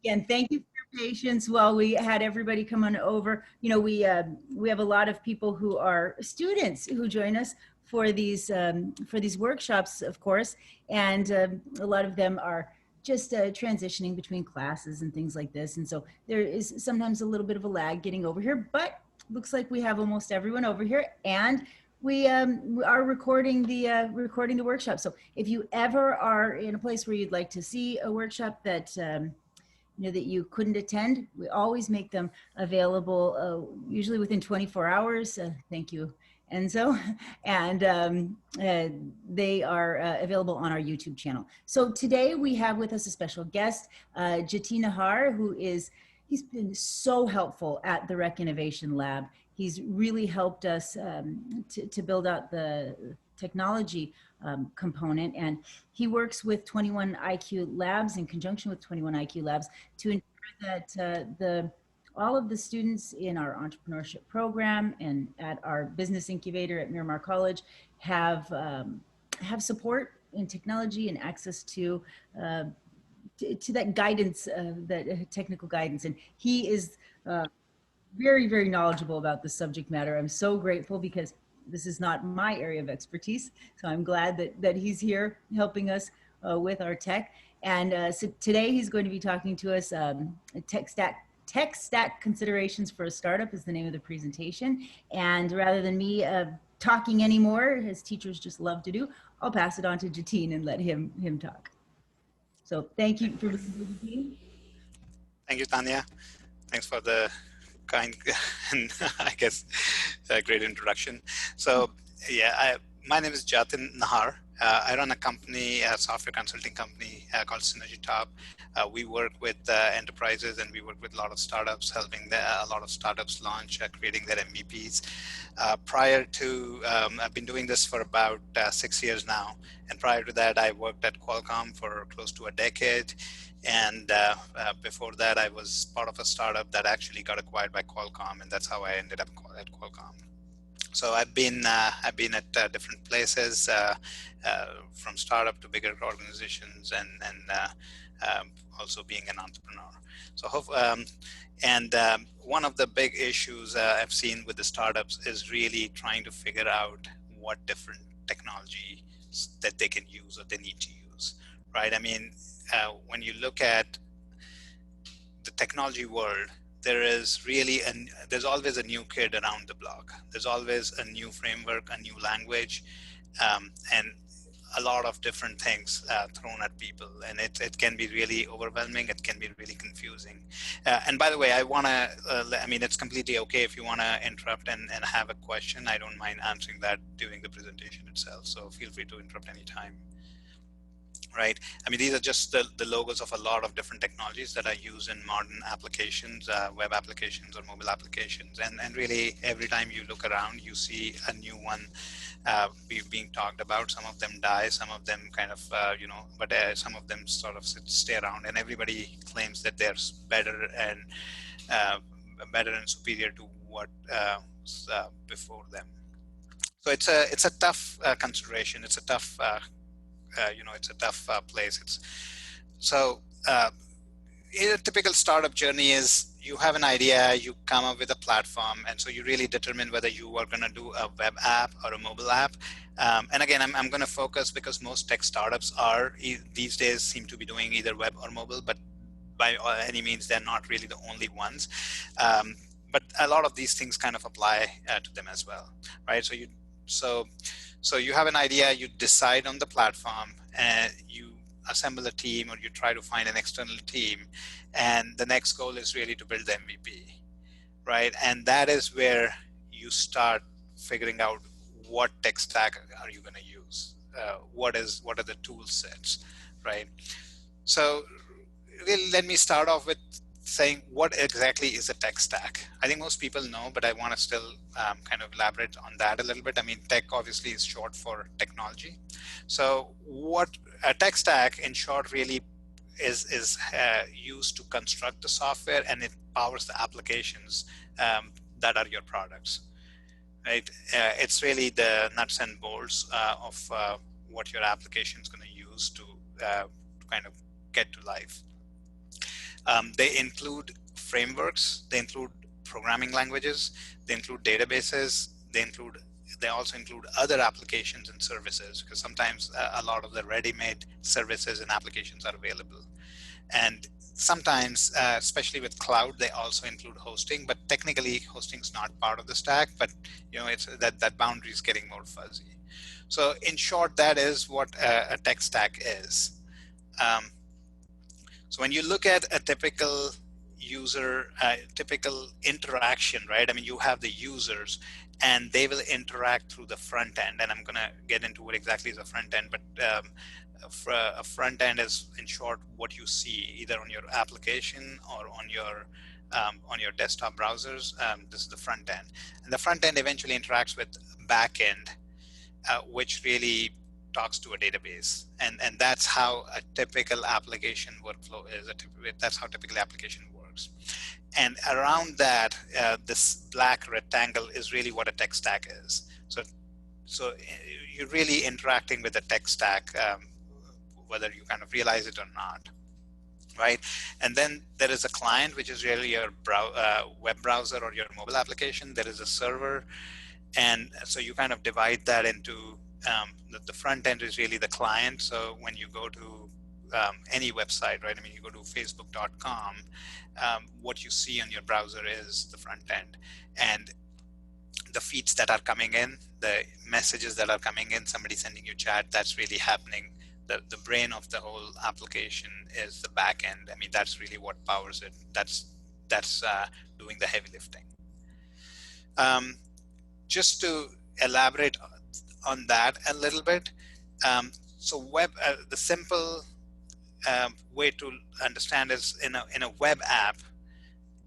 Again, thank you for your patience while we had everybody come on over. You know, we have a lot of people who are students who join us for these workshops, of course, and a lot of them are just transitioning between classes and things like this. And so there is sometimes a little bit of a lag getting over here, but looks like we have almost everyone over here, and we are recording the workshop. So if you ever are in a place where you'd like to see a workshop that that you couldn't attend, we always make them available, usually within 24 hours. Thank you, Enzo. And they are available on our YouTube channel. So today we have with us a special guest, Jatin Nahar, he's been so helpful at the Rec Innovation Lab. He's really helped us to build out the technology component, and he works with 21IQ Labs in conjunction with 21IQ Labs to ensure that all of the students in our entrepreneurship program and at our business incubator at Miramar College have support in technology and access to that guidance, that technical guidance. And he is very, very knowledgeable about the subject matter. I'm so grateful because this is not my area of expertise. So I'm glad that he's here helping us with our tech. And so today he's going to be talking to us, tech stack considerations for a startup is the name of the presentation. And rather than me talking anymore, as teachers just love to do, I'll pass it on to Jatin and let him talk. So thank you for listening, Jatin. Thank you, Tanya. Thanks for the kind and I guess a great introduction. So yeah, my name is Jatin Nahar. I run a company, a software consulting company called SynergyTop. We work with enterprises, and we work with a lot of startups, helping a lot of startups launch, creating their MVPs. Prior to, I've been doing this for about 6 years now. And prior to that, I worked at Qualcomm for close to a decade. And before that, I was part of a startup that actually got acquired by Qualcomm, and that's how I ended up at Qualcomm. So I've been at different places, from startup to bigger organizations, and also being an entrepreneur. So one of the big issues I've seen with the startups is really trying to figure out what different technology that they can use or they need to use, right? I mean, when you look at the technology world, there's always a new kid around the block. There's always a new framework, a new language, and a lot of different things thrown at people. And it can be really overwhelming. It can be really confusing. And by the way, I mean, it's completely okay if you want to interrupt and have a question. I don't mind answering that during the presentation itself. So feel free to interrupt anytime. Right? I mean, these are just the logos of a lot of different technologies that are used in modern applications, web applications or mobile applications. And really, every time you look around, you see a new one being talked about. Some of them die, some of them kind of, but some of them sort of stay around. And everybody claims that they're better and superior to what was before them. So it's a tough consideration. It's a tough it's a tough place. A typical startup journey is you have an idea, you come up with a platform, and so you really determine whether you are going to do a web app or a mobile app. And again, I'm going to focus because most tech startups these days seem to be doing either web or mobile, but by any means, they're not really the only ones. But a lot of these things kind of apply to them as well, right? So you have an idea, you decide on the platform, and you assemble a team, or you try to find an external team. And the next goal is really to build the MVP, right? And that is where you start figuring out what tech stack are you going to use? What are the tool sets, right? So really, let me start off with saying what exactly is a tech stack. I think most people know, but I want to still kind of elaborate on that a little bit. I mean, tech obviously is short for technology. So what a tech stack in short really is used to construct the software, and it powers the applications that are your products, right? It's really the nuts and bolts of what your application is going to use to kind of get to life. They include frameworks, they include programming languages, they include databases, they also include other applications and services, because sometimes a lot of the ready-made services and applications are available. And sometimes, especially with cloud, they also include hosting, but technically hosting is not part of the stack, but it's that boundary is getting more fuzzy. So in short, that is what a tech stack is. So when you look at a typical user, typical interaction, right? I mean, you have the users and they will interact through the front end. And I'm going to get into what exactly is a front end, but a front end is, in short, what you see either on your application or on your desktop browsers. This is the front end. And the front end eventually interacts with back end, which really talks to a database, and that's how a typical application workflow is. That's how typical application works. And around that, this black rectangle is really what a tech stack is. So you're really interacting with a tech stack, whether you kind of realize it or not, right? And then there is a client, which is really your web browser or your mobile application. There is a server, and so you kind of divide that into the front end is really the client. So when you go to any website, right? I mean, you go to facebook.com, what you see on your browser is the front end, and the feeds that are coming in, the messages that are coming in, somebody sending you chat, that's really happening. The brain of the whole application is the back end. I mean, that's really what powers it. That's doing the heavy lifting. Just to elaborate on that a little bit, so the simple way to understand is in a web app,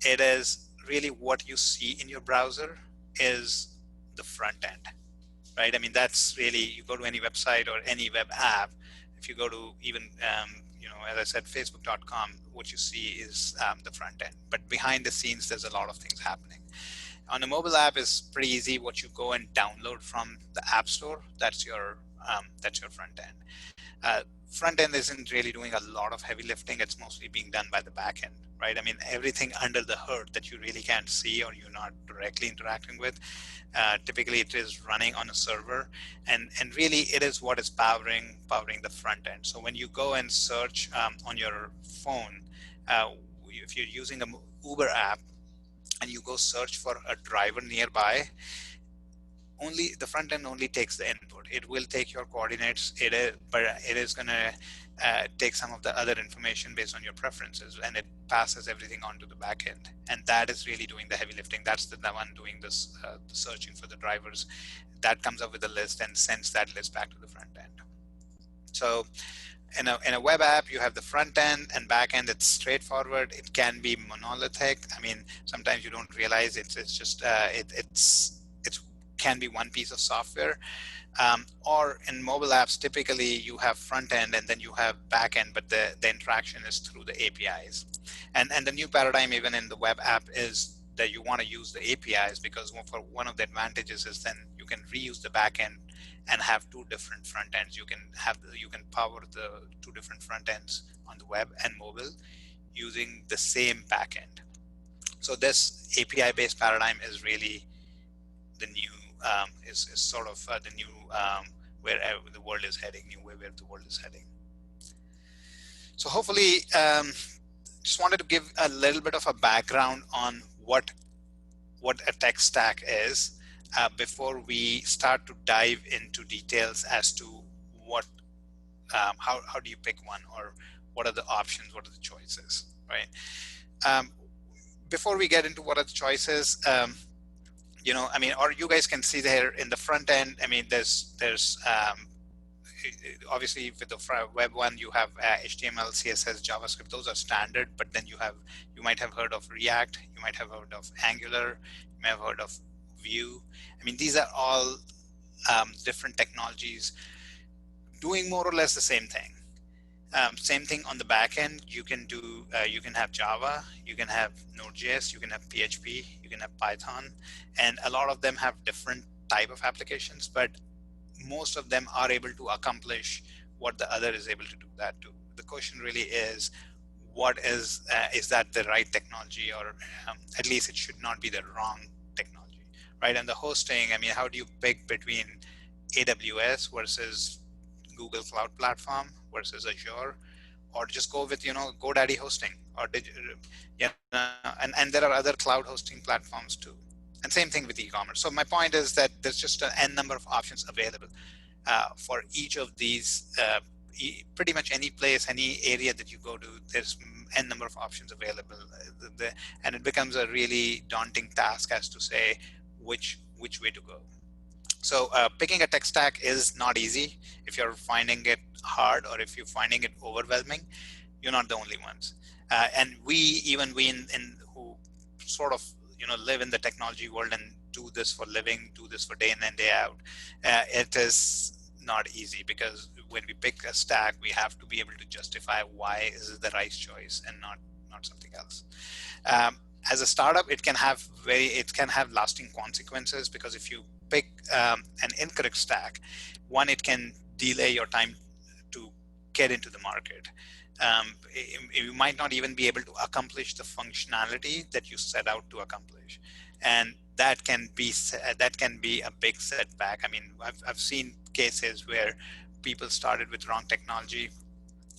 it is really what you see in your browser is the front end, right? I mean, that's really, you go to any website or any web app, if you go to even, as I said, facebook.com, what you see is the front end. But behind the scenes, there's a lot of things happening. On a mobile app is pretty easy. What you go and download from the App Store, that's your front end. Front end isn't really doing a lot of heavy lifting. It's mostly being done by the back end, right? I mean, everything under the hood that you really can't see or you're not directly interacting with, typically it is running on a server, and really it is what is powering the front end. So when you go and search on your phone, if you're using an Uber app, and you go search for a driver nearby, only the front end only takes the input. It will take your coordinates, but it is going to take some of the other information based on your preferences, and it passes everything onto the back end. And that is really doing the heavy lifting. That's the one doing this searching for the drivers. That comes up with a list and sends that list back to the front end. So in a web app, you have the front end and back end. It's straightforward. It can be monolithic. I mean, sometimes you don't realize it can be one piece of software. Or in mobile apps, typically you have front end and then you have back end, but the interaction is through the APIs. And the new paradigm even in the web app is that you want to use the APIs, because for one of the advantages is then you can reuse the back end and have two different front ends. You can power the two different front ends on the web and mobile using the same back end. So this API based paradigm is really the new is sort of the new where the world is heading, where the world is heading. So hopefully, just wanted to give a little bit of a background on what a tech stack is before we start to dive into details as to how do you pick one, or what are the options, what are the choices, right? Before we get into what are the choices, I mean, or you guys can see there in the front end, I mean, there's obviously with the web one, you have HTML, CSS, JavaScript, those are standard, but then you might have heard of React, you might have heard of Angular, you may have heard of Vue. I mean, these are all different technologies doing more or less the same thing. Same thing on the back end. You can have Java, you can have Node.js, you can have PHP, you can have Python, and a lot of them have different type of applications, but most of them are able to accomplish what the other is able to do that too. The question really is, what is that the right technology, or at least it should not be the wrong technology, right? And the hosting, I mean, how do you pick between AWS versus Google Cloud Platform versus Azure, or just go with, GoDaddy hosting, or and there are other cloud hosting platforms too. And same thing with e-commerce. So my point is that there's just an n number of options available for each of these. Pretty much any place, any area that you go to, there's n number of options available, and it becomes a really daunting task as to say which way to go. So picking a tech stack is not easy. If you're finding it hard, or if you're finding it overwhelming, you're not the only ones. And even we in who sort of live in the technology world and do this for living, do this for day in and day out, it is not easy, because when we pick a stack, we have to be able to justify why is it the right choice and not something else. As a startup, it can have lasting consequences, because if you pick an incorrect stack, one, it can delay your time to get into the market. You might not even be able to accomplish the functionality that you set out to accomplish, and that can be a big setback. I mean, I've seen cases where people started with wrong technology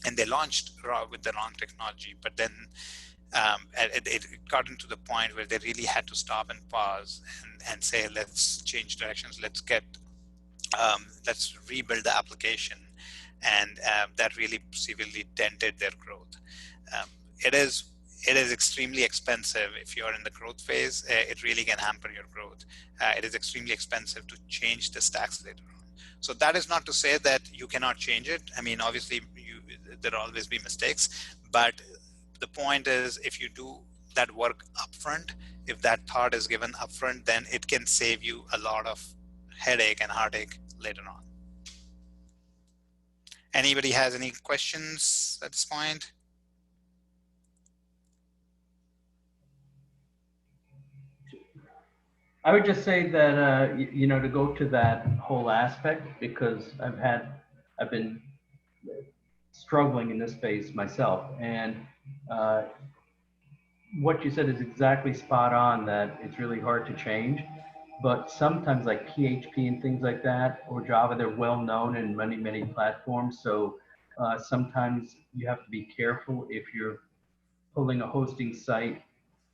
and they launched with the wrong technology, but then it got into the point where they really had to stop and pause and say, let's change directions, let's rebuild the application, and that really severely dented their growth. It is extremely expensive if you're in the growth phase. It really can hamper your growth. It is extremely expensive to change the stacks later on. So that is not to say that you cannot change it. I mean, obviously, there'll always be mistakes, but the point is, if you do that work upfront, if that thought is given upfront, then it can save you a lot of headache and heartache later on. Anybody has any questions at this point? I would just say that, to go to that whole aspect, because I've been struggling in this space myself. And what you said is exactly spot on, that it's really hard to change. But sometimes, like PHP and things like that, or Java, they're well known in many, many platforms. So sometimes you have to be careful if you're pulling a hosting site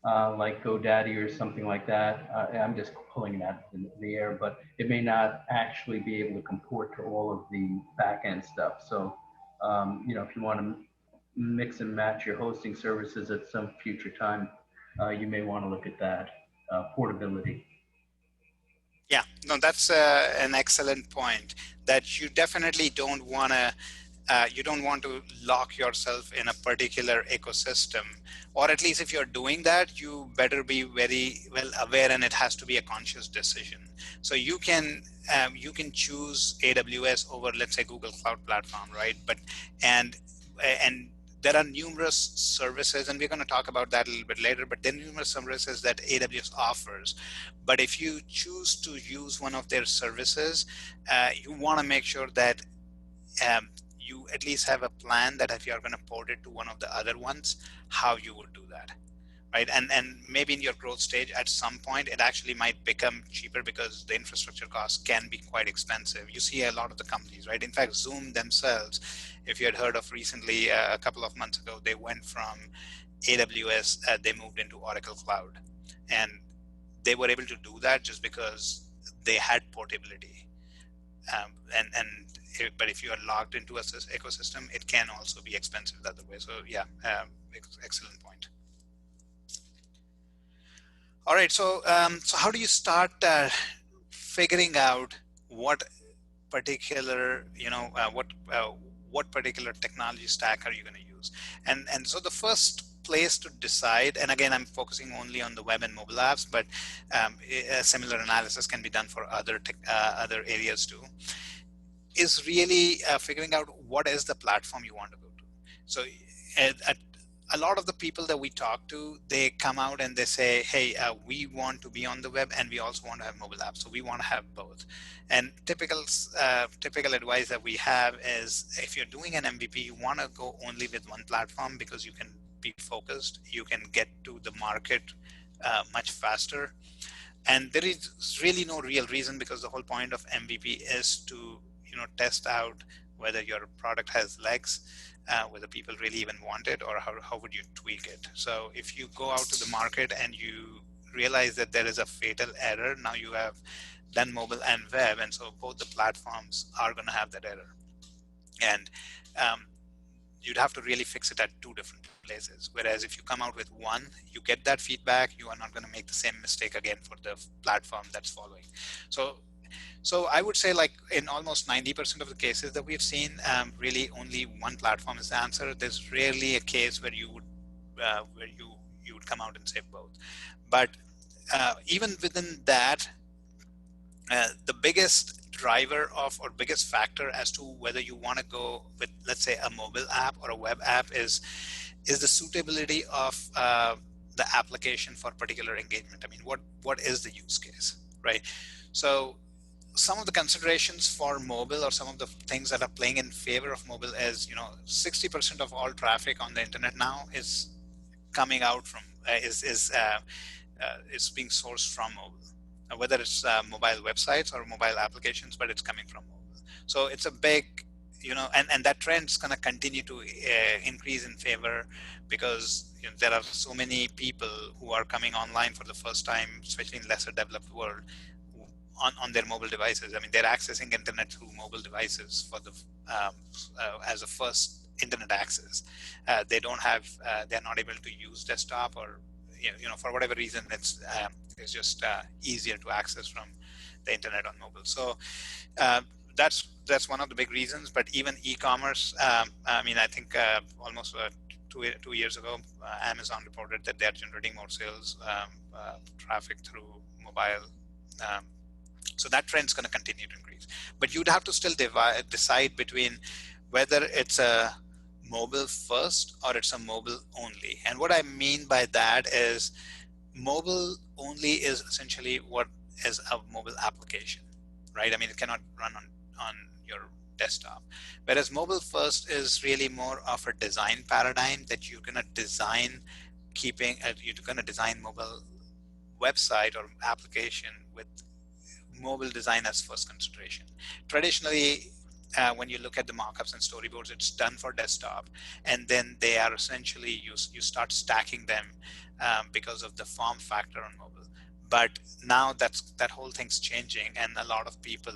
like GoDaddy or something like that. I'm just pulling that in the air, but it may not actually be able to comport to all of the back-end stuff. So, if you want to mix and match your hosting services at some future time, you may want to look at that portability. Yeah, no, that's an excellent point, that you definitely don't want to you don't want to lock yourself in a particular ecosystem, or at least if you're doing that, you better be very well aware, and it has to be a conscious decision. So you can choose AWS over, let's say, Google Cloud Platform, right? And there are numerous services, and we're going to talk about that a little bit later, but there are numerous services that AWS offers. But if you choose to use one of their services, you want to make sure that you at least have a plan that if you're going to port it to one of the other ones, how you would do that, right? And maybe in your growth stage, at some point, it actually might become cheaper, because the infrastructure costs can be quite expensive. You see a lot of the companies, right? In fact, Zoom themselves, if you had heard of recently, a couple of months ago, they went from AWS, they moved into Oracle Cloud. And they were able to do that just because they had portability. But if you are logged into a ecosystem, it can also be expensive the other way. So yeah, excellent point. All right, so how do you start figuring out what particular what particular technology stack are you going to use? And so the first place to decide, and again, I'm focusing only on the web and mobile apps, but a similar analysis can be done for other areas too, is really figuring out what is the platform you want to go to. So a lot of the people that we talk to, they come out and they say, hey, we want to be on the web and we also want to have mobile apps. So we want to have both. And typical advice that we have is, if you're doing an MVP, you want to go only with one platform, because you can MVP focused, you can get to the market much faster. And there is really no real reason, because the whole point of MVP is to test out whether your product has legs, whether people really even want it, or how would you tweak it. So if you go out to the market and you realize that there is a fatal error, now you have done mobile and web, and so both the platforms are going to have that error. And you'd have to really fix it at two different places. Whereas if you come out with one, you get that feedback, you are not going to make the same mistake again for the platform that's following. So I would say, like, in almost 90% of the cases that we've seen, really only one platform is the answer. There's rarely a case where you would come out and say both. But even within that, the biggest driver of, or biggest factor as to whether you want to go with, let's say, a mobile app or a web app is the suitability of the application for particular engagement. I mean, what is the use case, right? So some of the considerations for mobile, or some of the things that are playing in favor of mobile, is 60% of all traffic on the internet now is coming out from is being sourced from mobile. Whether it's mobile websites or mobile applications, but it's coming from mobile. So it's a big, and that trend is going to continue to increase in favor, because there are so many people who are coming online for the first time, especially in lesser developed world, on their mobile devices. I mean, they're accessing internet through mobile devices for the as a first internet access. They don't have, they're not able to use desktop, or for whatever reason, it's just easier to access from the internet on mobile. So that's one of the big reasons. But even e-commerce, I mean, I think almost 2 years ago, Amazon reported that they're generating more sales traffic through mobile. So that trend is going to continue to increase. But you'd have to still decide between whether it's a mobile first or it's a mobile only. And what I mean by that is, mobile only is essentially what is a mobile application, right? I mean, it cannot run on your desktop. Whereas mobile first is really more of a design paradigm, that you're going to design you're going to design mobile website or application with mobile design as first consideration. Traditionally, when you look at the mockups and storyboards, it's done for desktop, and then they are essentially you start stacking them because of the form factor on mobile. But now that whole thing's changing, and a lot of people,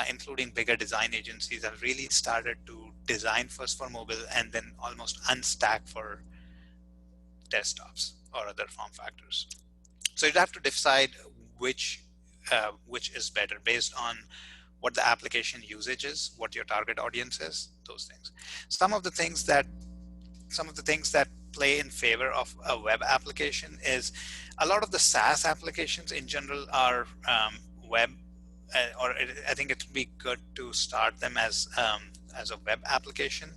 including bigger design agencies, have really started to design first for mobile and then almost unstack for desktops or other form factors. So you'd have to decide which is better based on what the application usage is, what your target audience is, those things. Some of the things that play in favor of a web application is, a lot of the SaaS applications in general are web, I think it would be good to start them as a web application.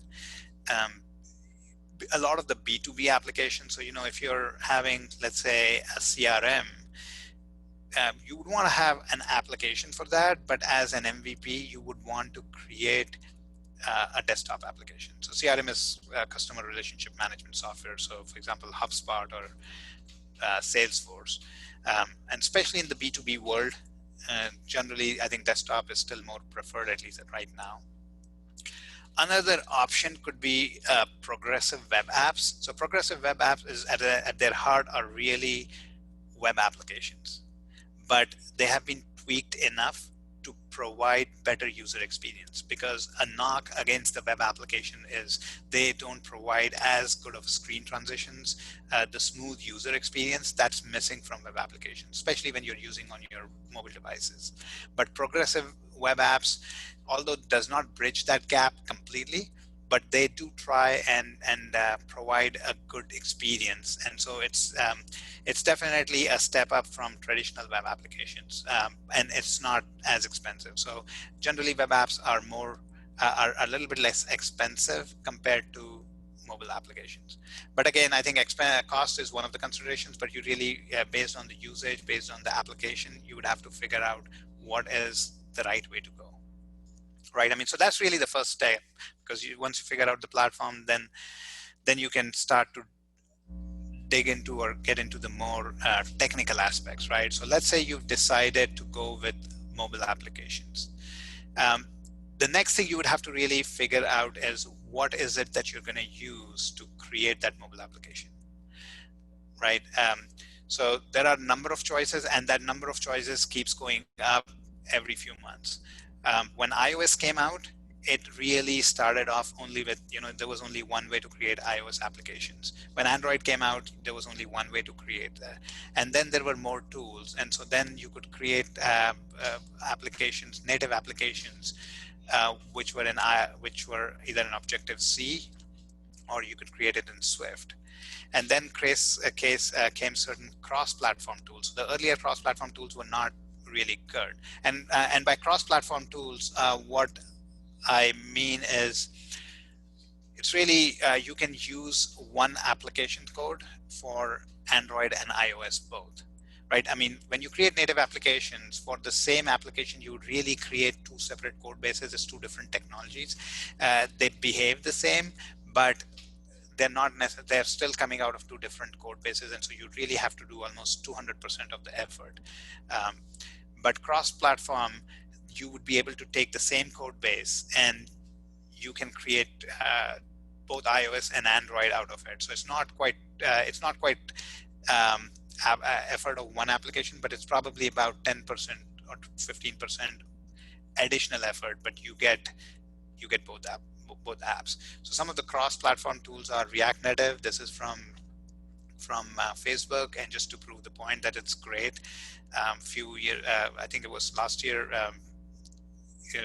A lot of the B2B applications, so if you're having, let's say, a CRM, you would want to have an application for that, but as an MVP, you would want to create a desktop application. So CRM is customer relationship management software. So, for example, HubSpot or Salesforce, and especially in the B2B world, generally, I think desktop is still more preferred, at least right now. Another option could be progressive web apps. So progressive web apps is at their heart are really web applications, but they have been tweaked enough to provide better user experience, because a knock against the web application is they don't provide as good of screen transitions, the smooth user experience that's missing from web applications, especially when you're using on your mobile devices. But progressive web apps, although does not bridge that gap completely, but they do try and provide a good experience. And so it's definitely a step up from traditional web applications, and it's not as expensive. So generally web apps are are a little bit less expensive compared to mobile applications. But again, I think cost is one of the considerations, but you really, based on the usage, based on the application, you would have to figure out what is the right way to go. Right. I mean, so that's really the first step, because once you figure out the platform, then you can start to dig into or get into the more technical aspects, right? So let's say you've decided to go with mobile applications. The next thing you would have to really figure out is what is it that you're going to use to create that mobile application, right? So there are a number of choices, and that number of choices keeps going up every few months. When iOS came out, it really started off only with, there was only one way to create iOS applications. When Android came out, there was only one way to create that. And then there were more tools. And so then you could create applications, native applications, which were either in Objective-C, or you could create it in Swift. And then came certain cross-platform tools. The earlier cross-platform tools were not really good. And by cross-platform tools, what I mean is, it's really, you can use one application code for Android and iOS both, right? I mean, when you create native applications, for the same application, you would really create two separate code bases. It's two different technologies. They behave the same, but they're not necessarily, they're still coming out of two different code bases, and so you really have to do almost 200% of the effort. But cross-platform, you would be able to take the same code base and you can create both iOS and Android out of it. So it's not quite effort of one application, but it's probably about 10% or 15% additional effort, but you get both apps. So some of the cross-platform tools are React Native. This is from Facebook, and just to prove the point that it's great, I think it was last year,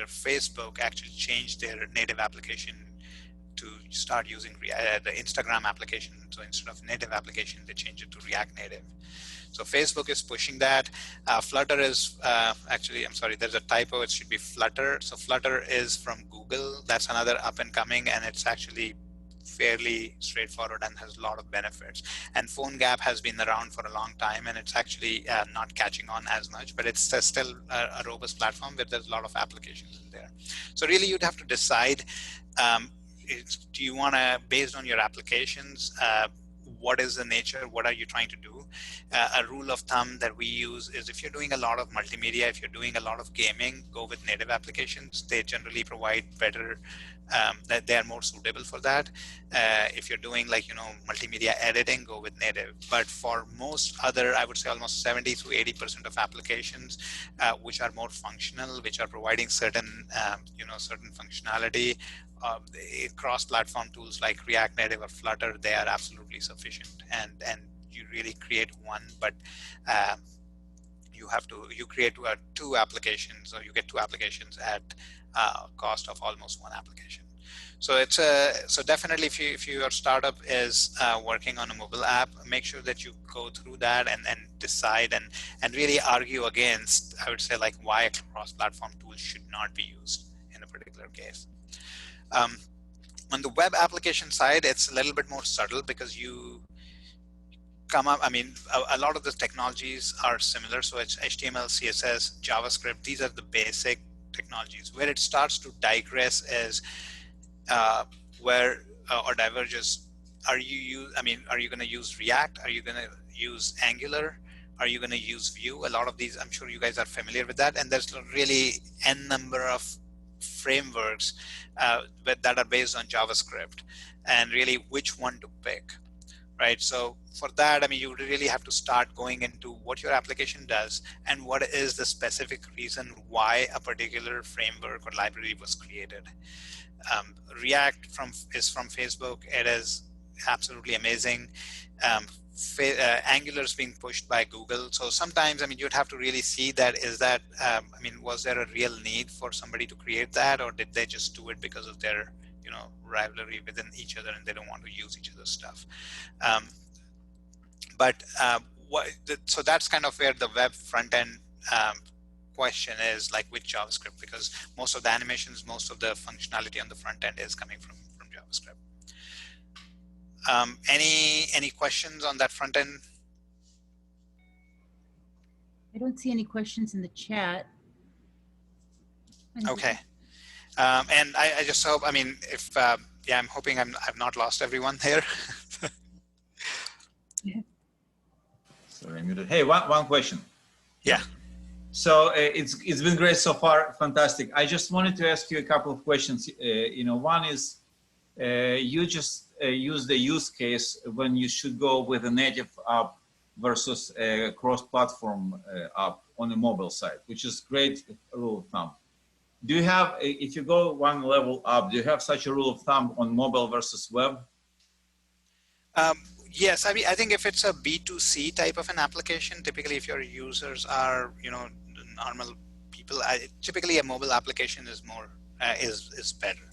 Facebook actually changed their native application to start using the Instagram application. So instead of native application, they changed it to React Native. So Facebook is pushing that. Flutter is actually, I'm sorry, there's a typo. It should be Flutter. So Flutter is from Google. That's another up and coming, and it's actually fairly straightforward and has a lot of benefits. And PhoneGap has been around for a long time, and it's actually not catching on as much, but it's still a robust platform where there's a lot of applications in there. So really, you'd have to decide, do you want to, based on your applications, what is the nature, what are you trying to do? A rule of thumb that we use is, if you're doing a lot of multimedia, if you're doing a lot of gaming, go with native applications. They generally provide better, that they are more suitable for that. If you're doing multimedia editing, go with native. But for most other, I would say almost 70 to 80% of applications, which are more functional, which are providing certain, certain functionality, cross-platform tools like React Native or Flutter, they are absolutely sufficient. And you really create one, but you create two applications, or you get two applications at cost of almost one application. So it's so definitely, if your startup is working on a mobile app, make sure that you go through that and decide and really argue against, I would say, why a cross-platform tool should not be used in a particular case. On the web application side, it's a little bit more subtle, because you come up, a lot of the technologies are similar. So it's HTML, CSS, JavaScript. These are the basic technologies. Where it starts to digress is or diverges. Are you going to use React? Are you going to use Angular? Are you going to use Vue? A lot of these, I'm sure you guys are familiar with that. And there's really n number of frameworks that are based on JavaScript, and really which one to pick, right? So for that, you really have to start going into what your application does and what is the specific reason why a particular framework or library was created. React is from Facebook. It is absolutely amazing. Angular is being pushed by Google. So sometimes, you'd have to really see that, was there a real need for somebody to create that, or did they just do it because of their, rivalry within each other and they don't want to use each other's stuff? So that's kind of where the web front end question is, with JavaScript, because most of the animations, most of the functionality on the front end is coming from JavaScript. Any questions on that front end? I don't see any questions in the chat. Okay. And I just hope, I'm hoping I've not lost everyone here. Sorry, I muted. Hey, one question. Yeah. So it's been great so far, fantastic. I just wanted to ask you a couple of questions. One is you just use the use case when you should go with a native app versus a cross-platform app on the mobile side, which is great rule of thumb. Do you have, if you go one level up, do you have such a rule of thumb on mobile versus web? Yes, I mean, I think if it's a B2C type of an application, typically if your users are, normal people, typically a mobile application is more, is better.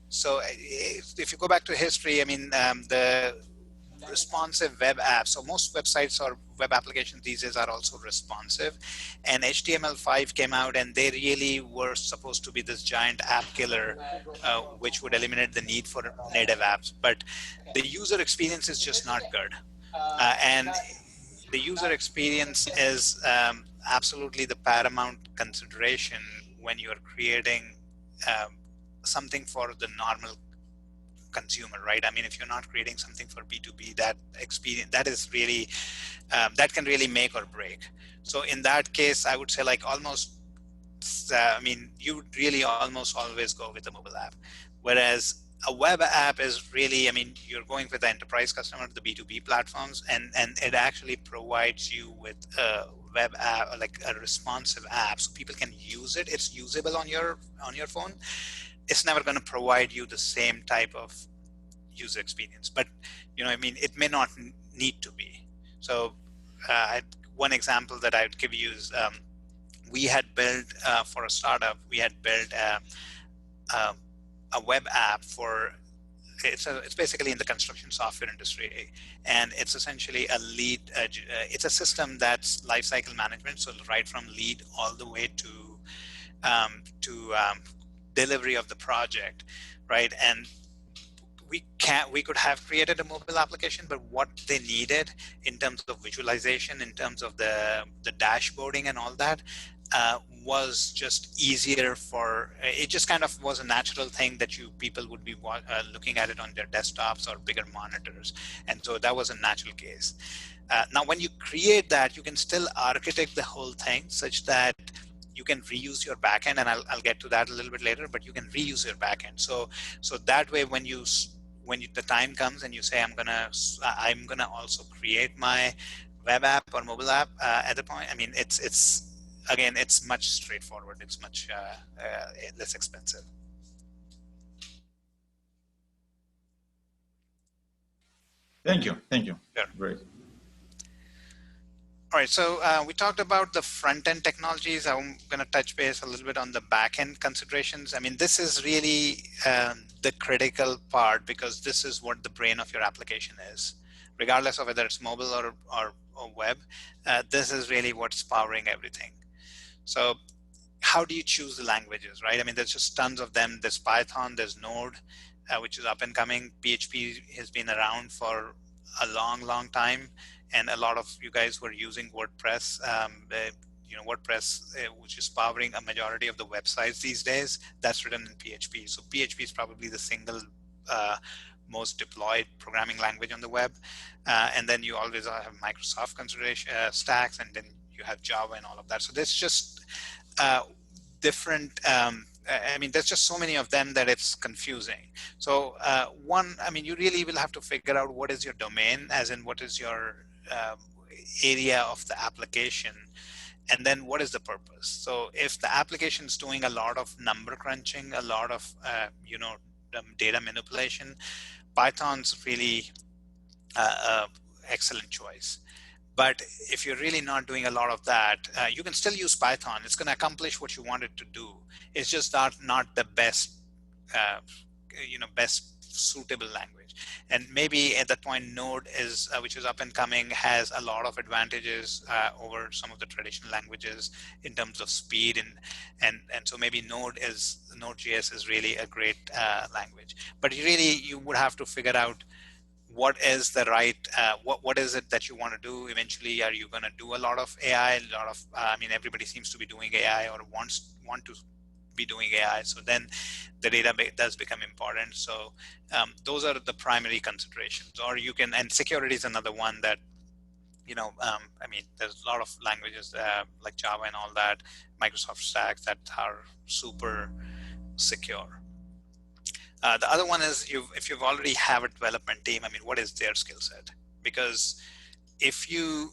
So if you go back to history, I mean, the responsive web apps, so most websites or web applications these days are also responsive, and HTML5 came out and they really were supposed to be this giant app killer which would eliminate the need for native apps, but the user experience is just not good, and the user experience is absolutely the paramount consideration when you're creating something for the normal consumer, right? I mean, if you're not creating something for B2B, that experience, that is really, that can really make or break. So in that case, I would say like almost, I mean, you would really almost always go with a mobile app. Whereas a web app is really, I mean, you're going with the enterprise customer, the B2B platforms, and it actually provides you with a web app, like a responsive app, so people can use it. It's usable on your phone. It's never going to provide you the same type of user experience, but I mean, it may not need to be. So one example that I would give you is we had built for a startup, we had built a web app for, it's basically in the construction software industry, and it's essentially a lead, it's a system that's lifecycle management, so right from lead all the way to delivery of the project, right? And we could have created a mobile application, but what they needed in terms of visualization, in terms of the dashboarding and all that, was just easier for, it just kind of was a natural thing that people would be looking at it on their desktops or bigger monitors. And so that was a natural case. Now, when you create that, you can still architect the whole thing such that you can reuse your backend, and I'll get to that a little bit later, but you can reuse your backend. So that way, when the time comes and you say, I'm gonna also create my web app or mobile app at the point, I mean, again, it's much straightforward. It's much less expensive. Thank you. Sure. Great. All right, so we talked about the front-end technologies. I'm going to touch base a little bit on the back-end considerations. I mean, this is really the critical part, because this is what the brain of your application is. Regardless of whether it's mobile or web, this is really what's powering everything. So how do you choose the languages, right? I mean, there's just tons of them. There's Python, there's Node, which is up and coming. PHP has been around for a long time. And a lot of you guys were using WordPress, WordPress, which is powering a majority of the websites these days, that's written in PHP. So PHP is probably the single most deployed programming language on the web. And then you always have Microsoft consideration stacks, and then you have Java and all of that. So there's just different, I mean, there's just so many of them that it's confusing. So I mean, you really will have to figure out what is your domain, as in what is your area of the application, and then what is the purpose. So if the application is doing a lot of number crunching, a lot of data manipulation, Python's really excellent choice. But if you're really not doing a lot of that, you can still use Python. It's going to accomplish what you want it to do. It's just not the best, best suitable language. And maybe at that point, Node is, which is up and coming, has a lot of advantages over some of the traditional languages in terms of speed, and so maybe Node.js is really a great language. But you would have to figure out what is the right, what is it that you want to do. Eventually, are you going to do a lot of AI? I mean, everybody seems to be doing AI or want to be doing AI. So then the data does become important. So those are the primary considerations. Or you can, and security is another one that, I mean, there's a lot of languages like Java and all that, Microsoft stacks that are super secure. The other one is if you've already have a development team, I mean, what is their skill set? Because if you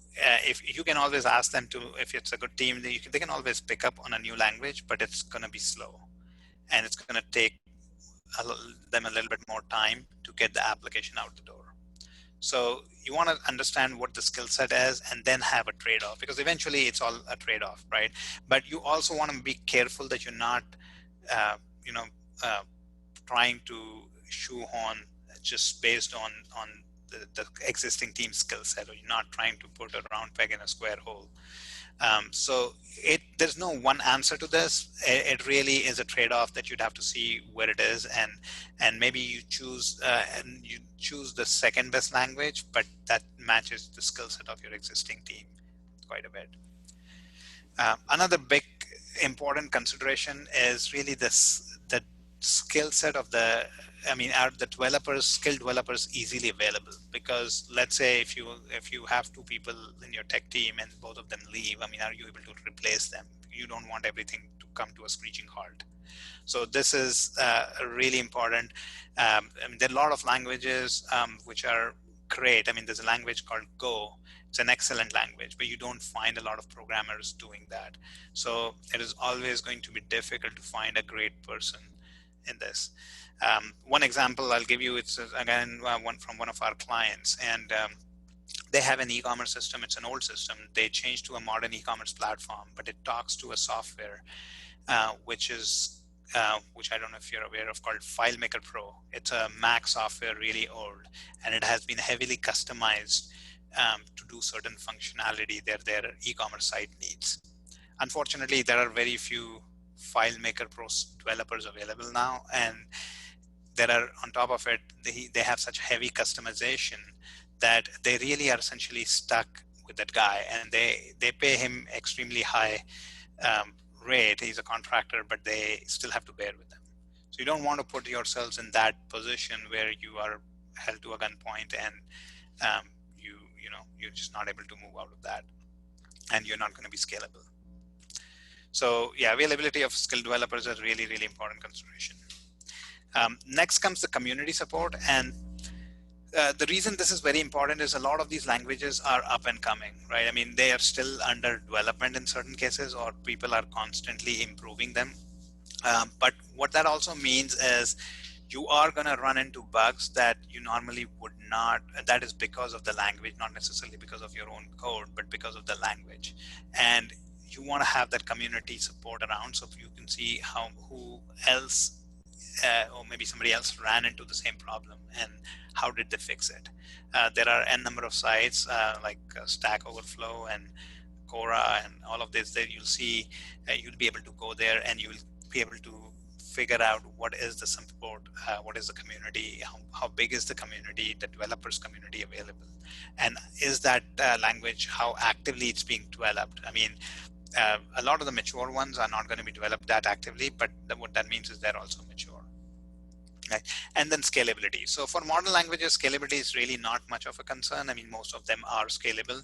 can always ask them to, if it's a good team, they can always pick up on a new language, but it's going to be slow, and it's going to take them a little bit more time to get the application out the door. So you want to understand what the skill set is and then have a trade-off, because eventually it's all a trade-off, right? But you also want to be careful that you're not, trying to shoehorn just based on the existing team skill set, or you're not trying to put a round peg in a square hole. So there's no one answer to this. It really is a trade-off that you'd have to see where it is, and maybe you choose the second best language, but that matches the skill set of your existing team quite a bit. Another big important consideration is really the skill set of are the skilled developers easily available? Because let's say if you have two people in your tech team and both of them leave, I mean, are you able to replace them? You don't want everything to come to a screeching halt. So this is really important. I mean, there are a lot of languages which are great. I mean, there's a language called Go. It's an excellent language, but you don't find a lot of programmers doing that. So it is always going to be difficult to find a great person in this. One example I'll give you, it's again one from one of our clients, and they have an e-commerce system. It's an old system. They changed to a modern e-commerce platform, but it talks to a software which I don't know if you're aware of, called FileMaker Pro. It's a Mac software, really old, and it has been heavily customized to do certain functionality that their e-commerce site needs. Unfortunately, there are very few FileMaker Pro developers available now, and there are, on top of it, they have such heavy customization that they really are essentially stuck with that guy, and they pay him extremely high rate. He's a contractor, but they still have to bear with them. So you don't want to put yourselves in that position where you are held to a gunpoint and you're just not able to move out of that, and you're not going to be scalable. So yeah, availability of skilled developers is really, really important consideration. Next comes the community support, and the reason this is very important is a lot of these languages are up and coming, right? I mean, they are still under development in certain cases, or people are constantly improving them. But what that also means is you are going to run into bugs that you normally would not. That is because of the language, not necessarily because of your own code, but because of the language. And you want to have that community support around, so you can see who else or maybe somebody else ran into the same problem and how did they fix it. There are n number of sites like Stack Overflow and Quora and all of this that you'll see. You'll be able to go there and you'll be able to figure out what is the support, what is the community, how big is the community, the developers community available, and is that language, how actively it's being developed. I mean, a lot of the mature ones are not going to be developed that actively, but what that means is they're also mature. Right. And then scalability. So for modern languages, scalability is really not much of a concern. I mean, most of them are scalable.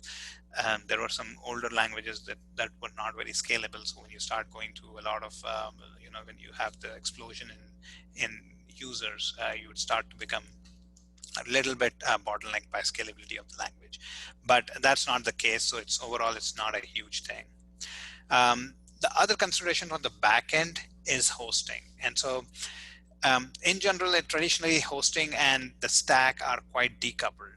There were some older languages that were not very scalable. So when you start going to a lot of, when you have the explosion in users, you would start to become a little bit bottlenecked by scalability of the language. But that's not the case. So overall, it's not a huge thing. The other consideration on the back end is hosting. And so in general, traditionally hosting and the stack are quite decoupled,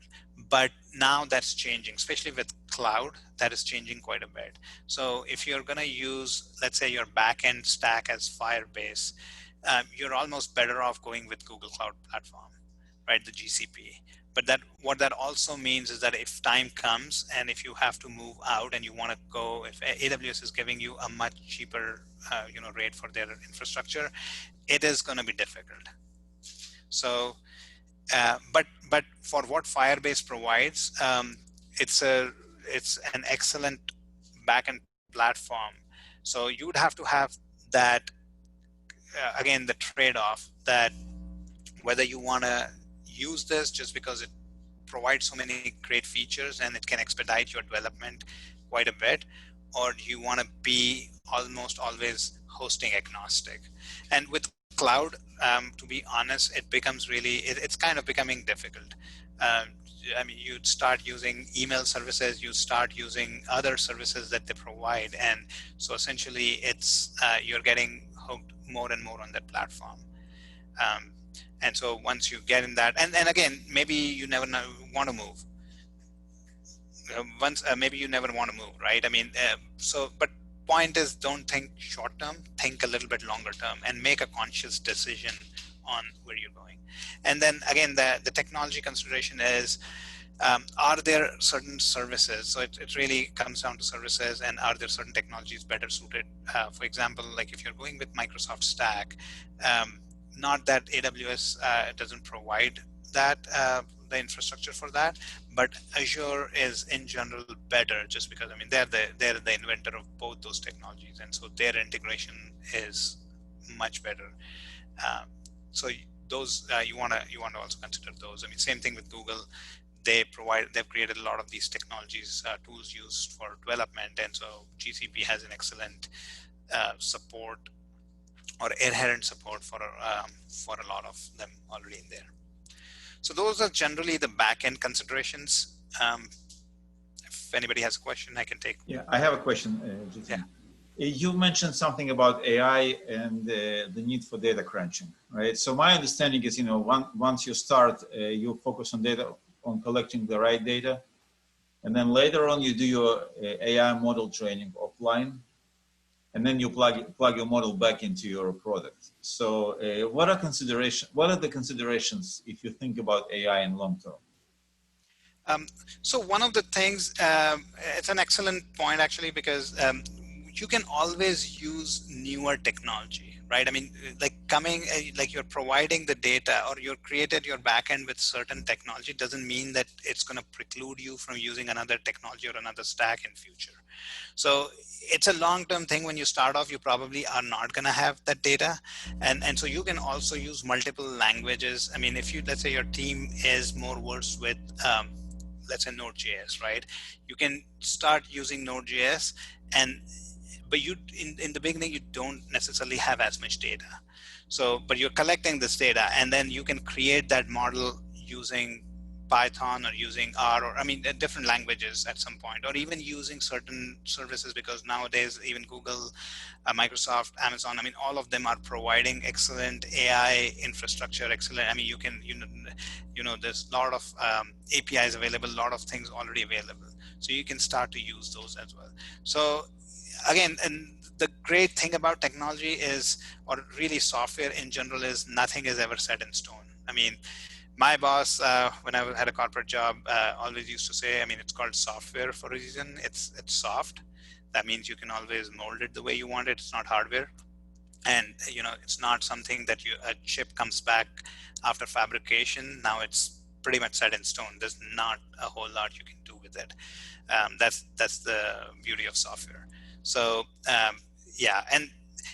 but now that's changing, especially with cloud. That is changing quite a bit. So if you're going to use, let's say, your backend stack as Firebase, you're almost better off going with Google Cloud Platform, right? The GCP. But what that also means is that if time comes and if you have to move out and you want to go, if AWS is giving you a much cheaper rate for their infrastructure, it is going to be difficult. So, but for what Firebase provides, it's an excellent backend platform. So you would have to have that again, the trade-off that whether you want to use this just because it provides so many great features and it can expedite your development quite a bit, or do you want to be almost always hosting agnostic? And with cloud, to be honest, it becomes really, it's kind of becoming difficult. I mean, you start using email services, you start using other services that they provide. And so essentially it's, you're getting hooked more and more on that platform. And so once you get in that, and again, maybe you never want to move. Maybe you never want to move, right? I mean, but point is, don't think short term, think a little bit longer term and make a conscious decision on where you're going. And then again, the technology consideration is, are there certain services? So it really comes down to services, and are there certain technologies better suited? For example, like if you're going with Microsoft Stack, not that AWS doesn't provide that, the infrastructure for that, but Azure is in general better, just because, I mean, they're the inventor of both those technologies, and so their integration is much better. So those you want to also consider those. I mean, same thing with Google. They've created a lot of these technologies, tools used for development, and so GCP has an excellent support or inherent support for a lot of them already in there. So those are generally the back-end considerations. If anybody has a question, I can take. Yeah, I have a question, Jatin. Yeah. You mentioned something about AI and the need for data crunching, right? So my understanding is, once you start, you focus on data, on collecting the right data, and then later on you do your AI model training offline, and then you plug your model back into your product. So what are the considerations if you think about AI in long term? So one of the things, it's an excellent point actually, because you can always use newer technology, right? I mean, like you're providing the data, or you're created your backend with certain technology, doesn't mean that it's going to preclude you from using another technology or another stack in future. So it's a long-term thing. When you start off, you probably are not going to have that data. And so you can also use multiple languages. I mean, if let's say your team is more versed with, let's say Node.js, right? You can start using Node.js, but in the beginning, you don't necessarily have as much data. So, but you're collecting this data, and then you can create that model using Python or using R, or different languages at some point, or even using certain services, because nowadays even Google, Microsoft, Amazon, all of them are providing excellent AI infrastructure. Excellent. You can, there's a lot of APIs available, a lot of things already available. So you can start to use those as well. So again, and the great thing about technology is, or really software in general, is nothing is ever set in stone. My boss, when I had a corporate job, always used to say, it's called software for a reason. It's soft. That means you can always mold it the way you want it. It's not hardware. And, it's not something that a chip comes back after fabrication. Now it's pretty much set in stone. There's not a whole lot you can do with it. That's the beauty of software. So, yeah, and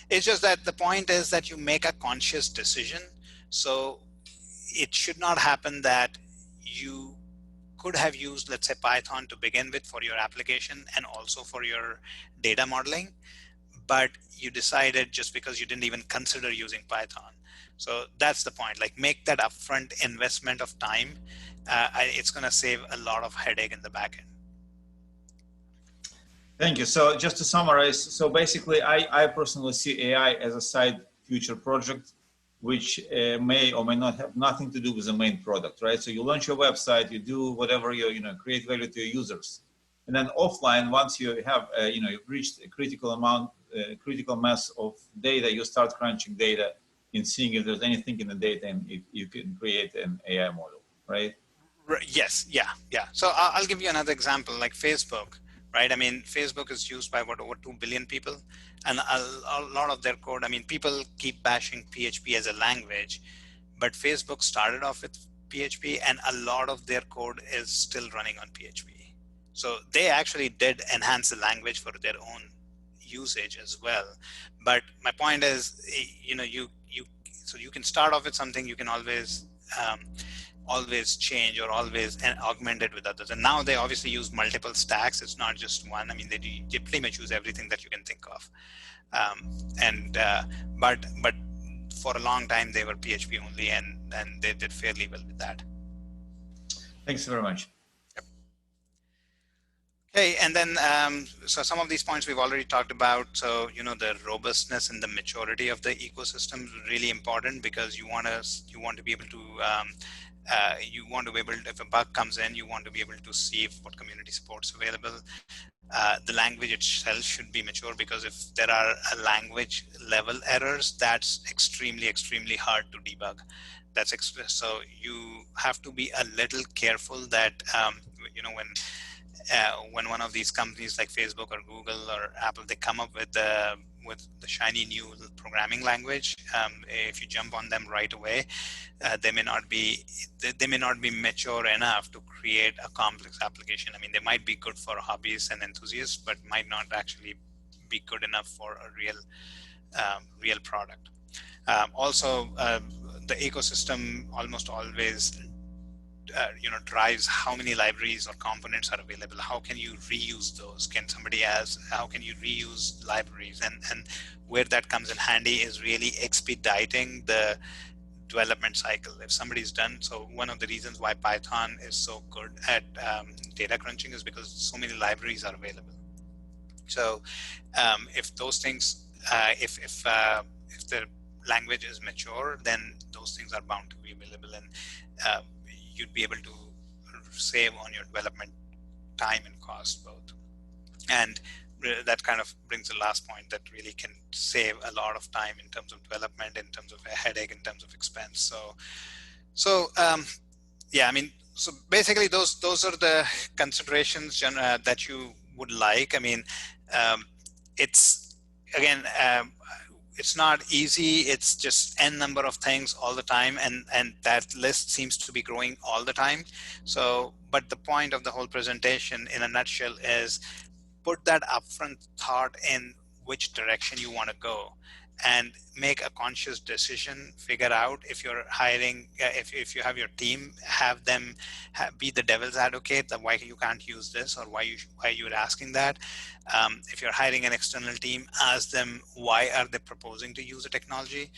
it's just that the point is that you make a conscious decision. So it should not happen that you could have used, let's say, Python to begin with for your application and also for your data modeling, but you decided just because you didn't even consider using Python. So that's the point, like make that upfront investment of time. It's going to save a lot of headache in the back end. Thank you. So just to summarize, so basically I personally see AI as a side future project, which may or may not have nothing to do with the main product, right? So you launch your website, you do whatever you create value to your users, and then offline, once you have you've reached a critical mass of data, you start crunching data and seeing if there's anything in the data, and if you can create an AI model, right? Yes, yeah. So I'll give you another example, like Facebook, right? Facebook is used by over 2 billion people, and a lot of their code, people keep bashing PHP as a language, but Facebook started off with PHP, and a lot of their code is still running on PHP. So they actually did enhance the language for their own usage as well. But my point is, so you can start off with something, you can always change or always augment it with others. And now they obviously use multiple stacks. It's not just one. I mean, they pretty much use everything that you can think of. But for a long time they were PHP only, and they did fairly well with that. Thanks very much. Yep. Okay, and then so some of these points we've already talked about. So the robustness and the maturity of the ecosystem is really important, because you want to be able to if a bug comes in, you want to be able to see what community support's available. The language itself should be mature, because if there are language level errors, that's extremely hard to debug. So you have to be a little careful that when one of these companies like Facebook or Google or Apple, they come up with the shiny new programming language, if you jump on them right away, they may not be mature enough to create a complex application. I mean, they might be good for hobbies and enthusiasts, but might not actually be good enough for a real product. Also, the ecosystem almost always drives how many libraries or components are available. How can you reuse those? How can you reuse libraries? And where that comes in handy is really expediting the development cycle. If somebody's done, so one of the reasons why Python is so good at data crunching is because so many libraries are available. So if those things, if the language is mature, then those things are bound to be available, and you'd be able to save on your development time and cost both. And that kind of brings the last point, that really can save a lot of time in terms of development, in terms of a headache, in terms of expense. So yeah, I mean, so basically those are the considerations that you would like. I mean, it's again, it's not easy. It's just n number of things all the time, and that list seems to be growing all the time. So, but the point of the whole presentation in a nutshell is put that upfront thought in which direction you want to go, and make a conscious decision. Figure out if you're hiring, if you have your team, have them be the devil's advocate, that why you can't use this, or why you're asking that. If you're hiring an external team, ask them why are they proposing to use the technology.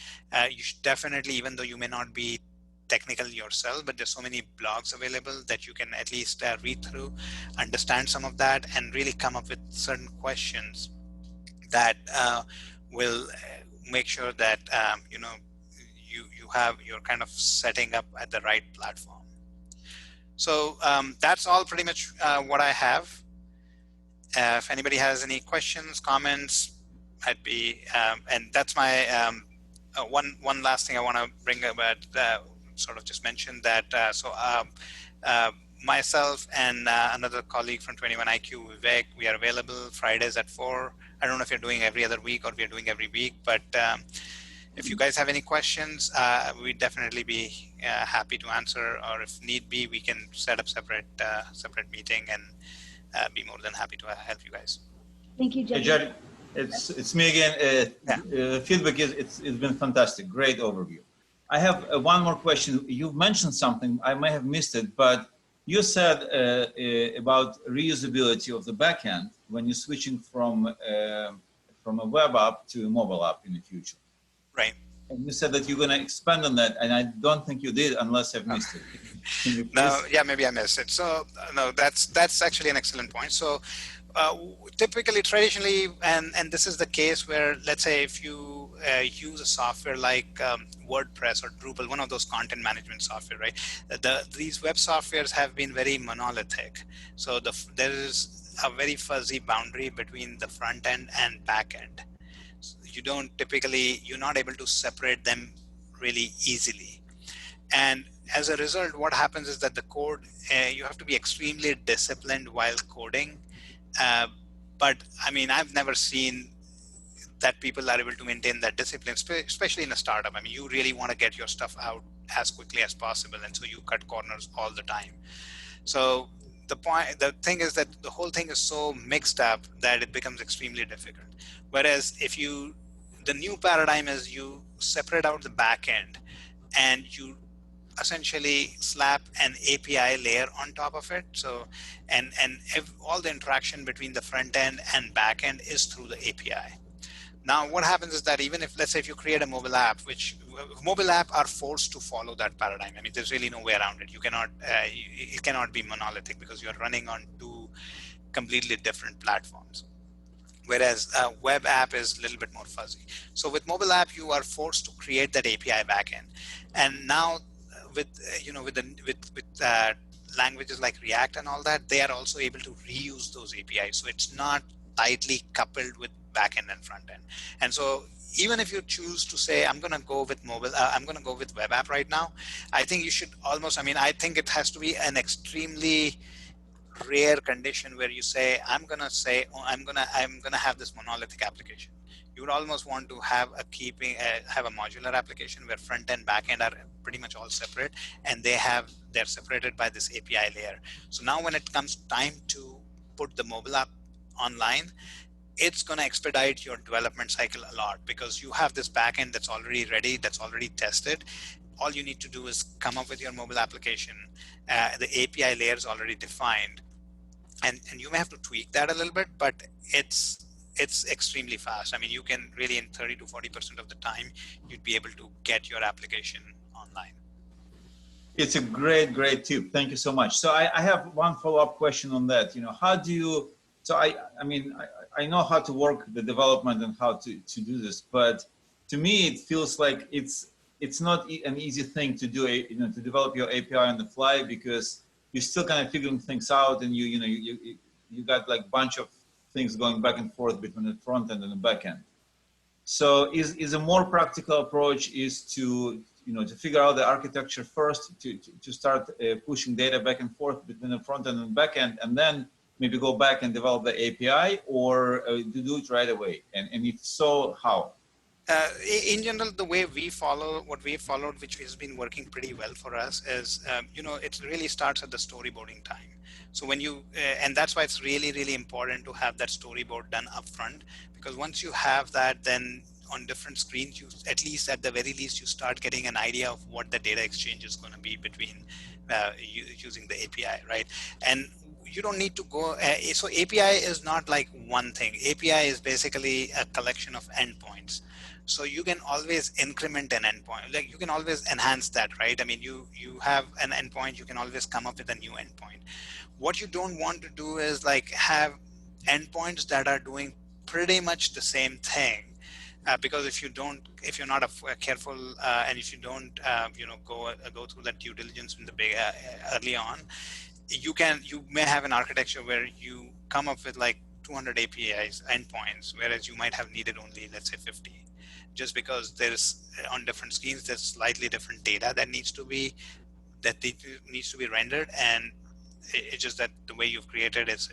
You should definitely, even though you may not be technical yourself, but there's so many blogs available that you can at least read through, understand some of that, and really come up with certain questions that will make sure that you're kind of setting up at the right platform. So that's all pretty much what I have. If anybody has any questions, comments, I'd be and that's my one last thing I want to bring about. Sort of just mention that myself and another colleague from 21IQ, Vivek, we are available Fridays at 4. I don't know if you're doing every other week or we're doing every week, but if you guys have any questions, we'd definitely be happy to answer, or if need be, we can set up separate meeting and be more than happy to help you guys. Thank you, Jatin. Hey, Jatin, it's me again. Feedback it's been fantastic. Great overview. I have one more question. You've mentioned something, I may have missed it, but you said about reusability of the backend when you're switching from a web app to a mobile app in the future. Right. And you said that you're going to expand on that, and I don't think you did, unless I've missed it. Can you please? No, yeah, maybe I missed it. So no, that's actually an excellent point. So typically, traditionally, and this is the case where, let's say, if you use a software like WordPress or Drupal, one of those content management software, right? These web softwares have been very monolithic. So there is a very fuzzy boundary between the front end and back end. You're not able to separate them really easily. And as a result, what happens is that the code, you have to be extremely disciplined while coding. But I mean, I've never seen that people are able to maintain that discipline, especially in a startup. I mean, you really want to get your stuff out as quickly as possible, and so you cut corners all the time. So the thing is that the whole thing is so mixed up that it becomes extremely difficult. Whereas if the new paradigm is you separate out the back end and you essentially slap an API layer on top of it. So, and if all the interaction between the front end and back end is through the API. Now, what happens is that even if, let's say, if you create a mobile app, which mobile app are forced to follow that paradigm. I mean, there's really no way around it. You cannot, it cannot be monolithic because you're running on two completely different platforms. Whereas a web app is a little bit more fuzzy. So with mobile app, you are forced to create that API backend. And now with, with languages like React and all that, they are also able to reuse those APIs. So it's not tightly coupled with backend and front end. And so even if you choose to say, I'm going to go with mobile, I'm going to go with web app right now, I think you should almost, I mean, I think it has to be an extremely rare condition where you say, I'm gonna have this monolithic application. You would almost want to have have a modular application where front end, back end are pretty much all separate, and they're separated by this API layer. So now when it comes time to put the mobile app online, it's going to expedite your development cycle a lot because you have this backend that's already ready, that's already tested. All you need to do is come up with your mobile application. The API layer is already defined, and you may have to tweak that a little bit, but it's extremely fast. I mean, you can really, in 30 to 40% of the time, you'd be able to get your application online. It's a great tip. Thank you so much. So I have one follow-up question on that. You know, how do you? So I mean, I know how to work the development and how to do this, but to me, it feels like it's not an easy thing to do. To develop your API on the fly because you're still kind of figuring things out, and you got like a bunch of things going back and forth between the front end and the back end. So is a more practical approach is to to figure out the architecture first, to start pushing data back and forth between the front end and back end, and then maybe go back and develop the API, or to do it right away? And if so, how? In general, the way we follow, what we've followed, which has been working pretty well for us, is it really starts at the storyboarding time. So when you, and that's why it's really important to have that storyboard done upfront, because once you have that, then on different screens, you at the very least, you start getting an idea of what the data exchange is going to be between using the API, right? And you don't need to go, so API is not like one thing. API is basically a collection of endpoints. So you can always increment an endpoint, like you can always enhance that, right? I mean, you have an endpoint, you can always come up with a new endpoint. What you don't want to do is like have endpoints that are doing pretty much the same thing. Because if you're not careful, and if you don't, go through that due diligence in the early on, you may have an architecture where you come up with like 200 APIs endpoints, whereas you might have needed only, let's say, 50, just because there's on different screens there's slightly different data that needs to be rendered, and it's just that the way you've created it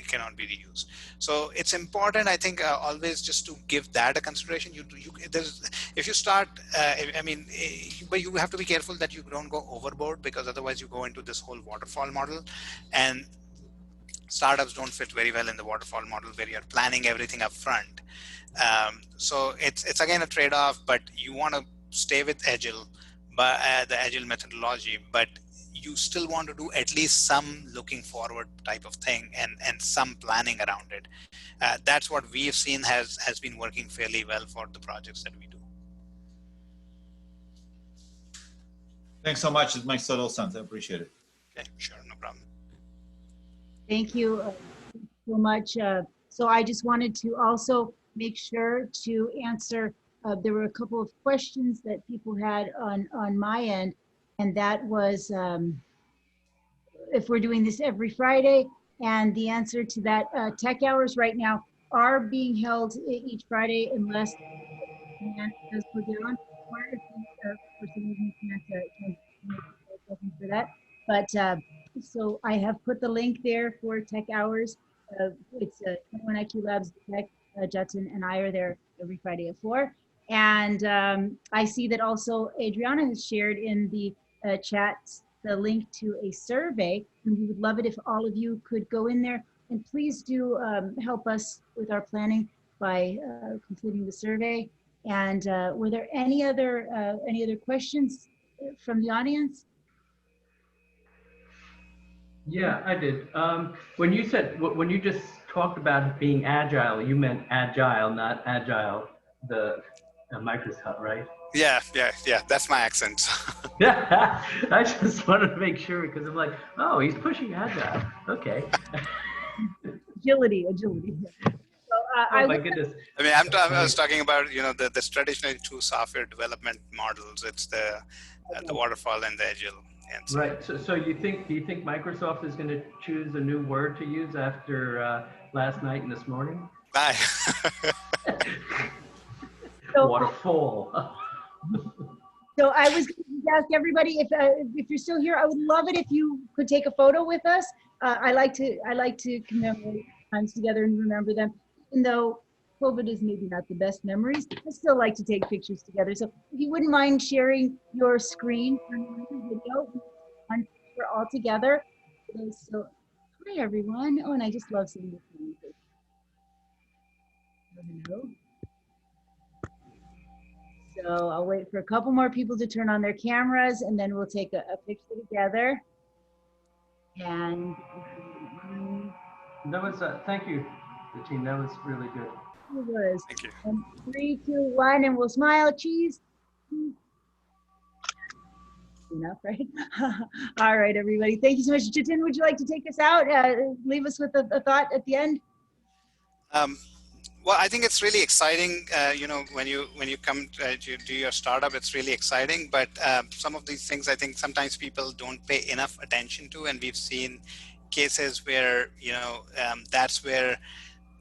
cannot be reused. So it's important, I think, always just to give that a consideration. If you start, but you have to be careful that you don't go overboard, because otherwise you go into this whole waterfall model, and startups don't fit very well in the waterfall model where you're planning everything up front. So it's again a trade-off, but you want to stay with Agile, but the Agile methodology, but you still want to do at least some looking forward type of thing and some planning around it. That's what we've seen has been working fairly well for the projects that we do. Thanks so much. It makes total sense. I appreciate it. Okay, sure, no problem. Thank you so much. So I just wanted to also make sure to answer, there were a couple of questions that people had on my end, and that was if we're doing this every Friday, and the answer to that, tech hours right now are being held each Friday unless demand does go down, or if for some reason can't make for that. But so I have put the link there for tech hours. It's 21 IQ Labs Tech. Jatin and I are there every Friday at 4. And I see that also Adriana has shared in the chat the link to a survey, and we would love it if all of you could go in there, and please do help us with our planning by completing the survey. And were there any other questions from the audience? Yeah, I did. When you said, when you just talked about being agile, you meant agile, not agile, the Microsoft, right? Yeah, that's my accent. Yeah, I just wanted to make sure because I'm like, oh, he's pushing agile. Okay. Agility. So, Oh my goodness. I mean, I was talking about, you know, the traditional two software development models. It's the waterfall and the agile. And so, Right. So do you think Microsoft is going to choose a new word to use after last night and this morning? bye. Waterfall. So I was going to ask everybody if you're still here, I would love it if you could take a photo with us. I like to commemorate times together and remember them, even though COVID is maybe not the best memories. I still like to take pictures together. So if you wouldn't mind sharing your screen for the video, one picture all together. So hi everyone. Oh, and I just love seeing this. Hello. So I'll wait for a couple more people to turn on their cameras, and then we'll take a picture together. And That was, thank you, Jatin. That was really good. it was. Thank you. 3, 2, 1, and we'll smile. Cheese. Enough, right? All right, everybody. Thank you so much. Jatin, would you like to take us out? Leave us with a thought at the end. Well, I think it's really exciting. You know, when you come to do your startup, it's really exciting. But some of these things, I think sometimes people don't pay enough attention to, and we've seen cases where, you know, that's where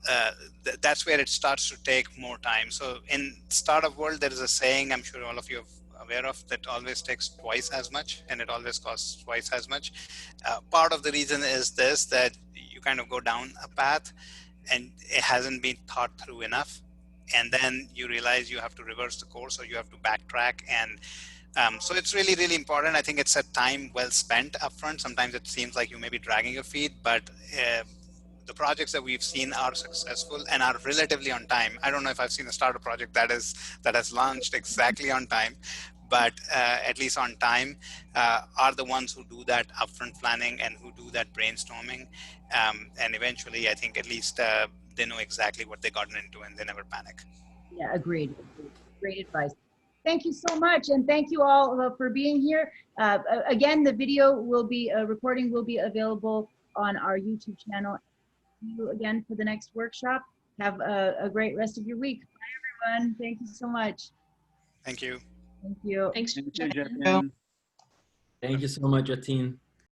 it starts to take more time. So in startup world, there is a saying, I'm sure all of you are aware of, that always takes twice as much and it always costs twice as much. Part of the reason is this, that you kind of go down a path and it hasn't been thought through enough, and then you realize you have to reverse the course, or you have to backtrack. And so it's really, really important. I think it's a time well spent upfront. Sometimes it seems like you may be dragging your feet, but the projects that we've seen are successful and are relatively on time. I don't know if I've seen a startup project that has launched exactly on time, but at least on time are the ones who do that upfront planning and who do that brainstorming. And eventually, I think at least they know exactly what they gotten into and they never panic. Yeah, agreed. Great advice. Thank you so much. And thank you all for being here. Again, the video will be, recording will be available on our YouTube channel. See you again for the next workshop. Have a great rest of your week. Bye, everyone. Thank you so much. Thank you. Thank you. Thanks. Thank you, Jatin. Thank you so much, Jatin.